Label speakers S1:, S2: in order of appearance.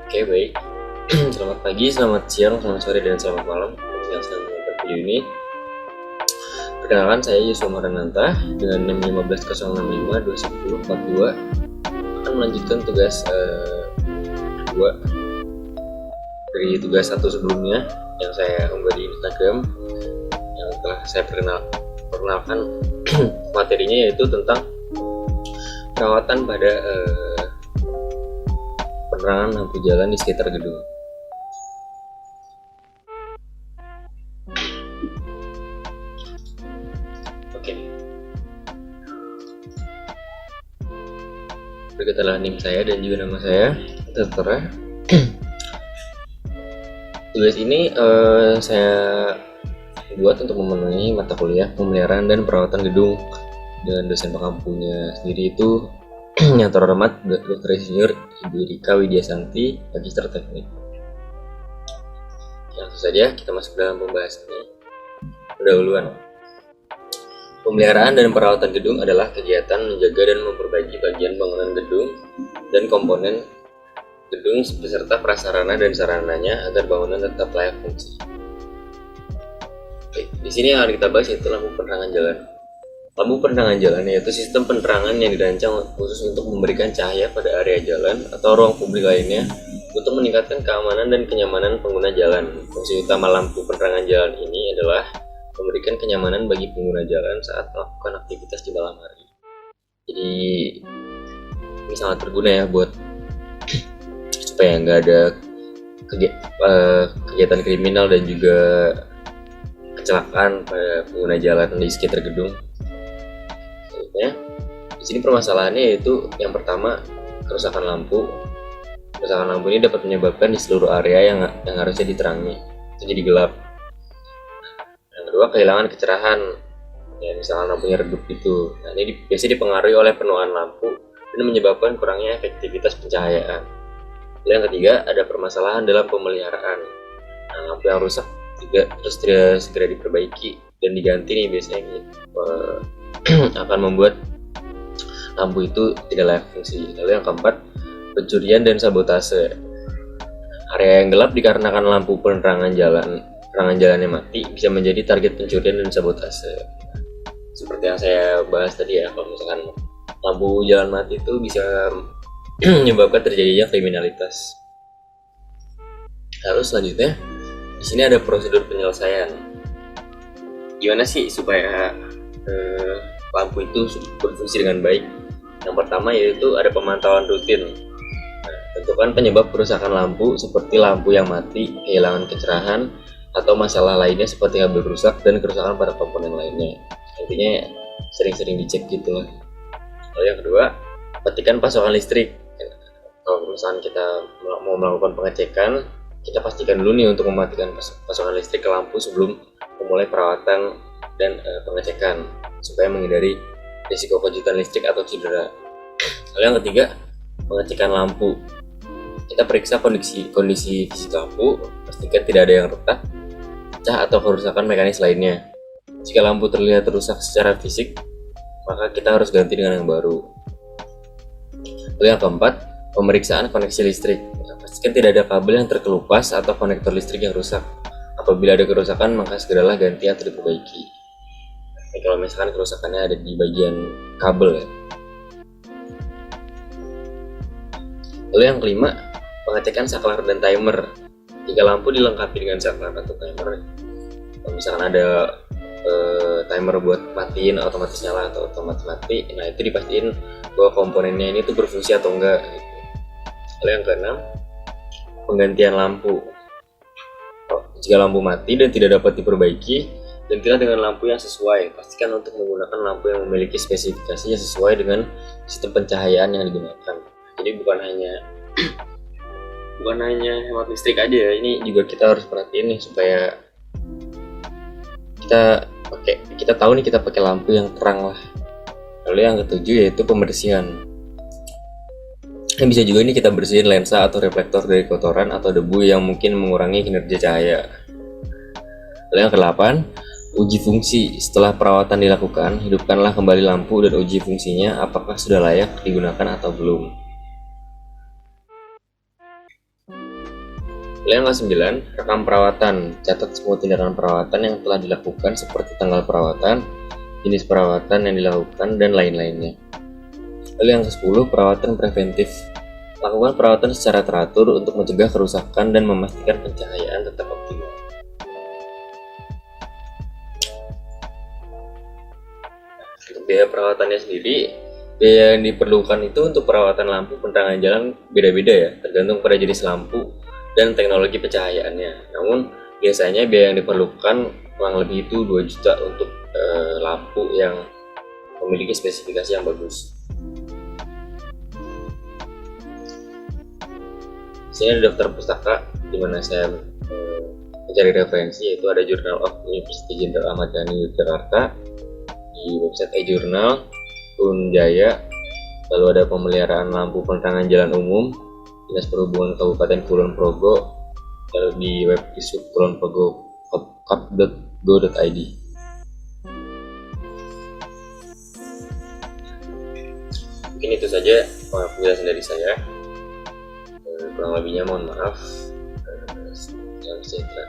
S1: Oke, baik. Selamat pagi, selamat siang, selamat sore, dan selamat malam untuk yang sedang menonton video ini. Perkenalkan, saya Yusuf Marananta dengan NIM 15065 akan melanjutkan tugas kedua dari tugas satu sebelumnya yang saya unggah di Instagram, yang telah saya perkenalkan materinya, yaitu tentang perawatan pada penerangan lampu jalan di sekitar gedung. Oke, berikut adalah NIM saya dan juga nama saya, tertera. Tugas ini saya buat untuk memenuhi mata kuliah pemeliharaan dan perawatan gedung dengan dosen pengampunya sendiri itu yang terhormat Dr. Insinyur Ibu Rika Widyasanti, Magister Teknik. Langsung saja kita masuk dalam pembahasannya. Pendahuluan. Pemeliharaan dan perawatan gedung adalah kegiatan menjaga dan memperbaiki bagian bangunan gedung dan komponen gedung beserta prasarana dan sarananya agar bangunan tetap layak fungsi. Oke, di sini yang akan kita bahas yaitu lampu penerangan jalan. Lampu penerangan jalan yaitu sistem penerangan yang dirancang khusus untuk memberikan cahaya pada area jalan atau ruang publik lainnya untuk meningkatkan keamanan dan kenyamanan pengguna jalan. Fungsi utama lampu penerangan jalan ini adalah memberikan kenyamanan bagi pengguna jalan saat melakukan aktivitas di malam hari. Jadi ini sangat berguna ya buat supaya nggak ada kegiatan kriminal dan juga kecelakaan pada pengguna jalan di sekitar gedung. Di sini permasalahannya yaitu yang pertama, kerusakan lampu. Kerusakan lampu ini dapat menyebabkan di seluruh area yang harusnya diterangi itu jadi gelap. Yang kedua, kehilangan kecerahan. Ya, misalnya lampunya redup gitu. Nah, ini biasanya dipengaruhi oleh penuaan lampu dan menyebabkan kurangnya efektivitas pencahayaan. Lalu yang ketiga, ada permasalahan dalam pemeliharaan. Nah, lampu yang rusak juga terus segera diperbaiki dan diganti nih biasanya akan membuat lampu itu tidak layak fungsi. Lalu yang keempat, pencurian dan sabotase. Area yang gelap dikarenakan lampu penerangan jalannya mati bisa menjadi target pencurian dan sabotase. Seperti yang saya bahas tadi ya, kalau misalkan lampu jalan mati itu bisa menyebabkan terjadinya kriminalitas. Lalu selanjutnya, di sini ada prosedur penyelesaian. Gimana sih supaya lampu itu berfungsi dengan baik? Yang pertama yaitu ada pemantauan rutin. Tentukan penyebab kerusakan lampu seperti lampu yang mati, kehilangan kecerahan, atau masalah lainnya seperti kabel rusak dan kerusakan pada komponen lainnya. Intinya sering-sering dicek gitu lah. Lalu yang kedua, pastikan pasokan listrik. Kalau misalkan kita mau melakukan pengecekan, kita pastikan dulu nih untuk mematikan pasokan listrik ke lampu sebelum memulai perawatan dan pengecekan supaya menghindari risiko kejutan listrik atau cedera. Lalu yang ketiga, pengecekan lampu. Kita periksa kondisi fisik lampu, pastikan tidak ada yang retak, pecah atau kerusakan mekanis lainnya. Jika lampu terlihat rusak secara fisik, maka kita harus ganti dengan yang baru. Lalu yang keempat, pemeriksaan koneksi listrik. Pastikan tidak ada kabel yang terkelupas atau konektor listrik yang rusak. Apabila ada kerusakan, maka segeralah ganti atau diperbaiki. Kalau misalkan kerusakannya ada di bagian kabel ya. Lalu yang kelima, pengecekan saklar dan timer. Jika lampu dilengkapi dengan saklar atau timer, kalau misalkan ada timer buat matiin otomatis nyala atau otomatis mati, nah itu dipastiin bahwa komponennya ini tuh berfungsi atau enggak gitu. Lalu yang keenam, penggantian lampu. Jika lampu mati dan tidak dapat diperbaiki, gantilah dengan lampu yang sesuai. Pastikan untuk menggunakan lampu yang memiliki spesifikasinya sesuai dengan sistem pencahayaan yang digunakan. Jadi bukan hanya hemat listrik aja ya, ini juga kita harus perhatiin nih supaya kita tahu nih kita pakai lampu yang terang lah. Lalu yang ketujuh yaitu pembersihan. Bisa juga ini kita bersihin lensa atau reflektor dari kotoran atau debu yang mungkin mengurangi kinerja cahaya. Lalu yang kedelapan, uji fungsi. Setelah perawatan dilakukan, hidupkanlah kembali lampu dan uji fungsinya apakah sudah layak digunakan atau belum. Yang ke-9, rekam perawatan. Catat semua tindakan perawatan yang telah dilakukan seperti tanggal perawatan, jenis perawatan yang dilakukan, dan lain-lainnya. Lalu yang ke-10, perawatan preventif. Lakukan perawatan secara teratur untuk mencegah kerusakan dan memastikan pencahayaan tetap optimal. Untuk biaya perawatannya sendiri, biaya yang diperlukan itu untuk perawatan lampu penerangan jalan beda-beda ya, tergantung pada jenis lampu dan teknologi pencahayaannya. Namun biasanya biaya yang diperlukan kurang lebih itu 2 juta untuk lampu yang memiliki spesifikasi yang bagus. Di sini ada daftar pustaka di mana saya mencari referensi, yaitu ada Journal of University Jenderal Ahmad Yani Yogyakarta di website e-jurnal, Unjaya. Lalu ada pemeliharaan lampu penerangan jalan umum, Dinas Perhubungan Kabupaten Kulon Progo, lalu di web Disub Kulon Progo kap.go.id. Mungkin itu saja penjelasan dari saya. Kurang lebihnya mohon maaf. Salam sejahtera.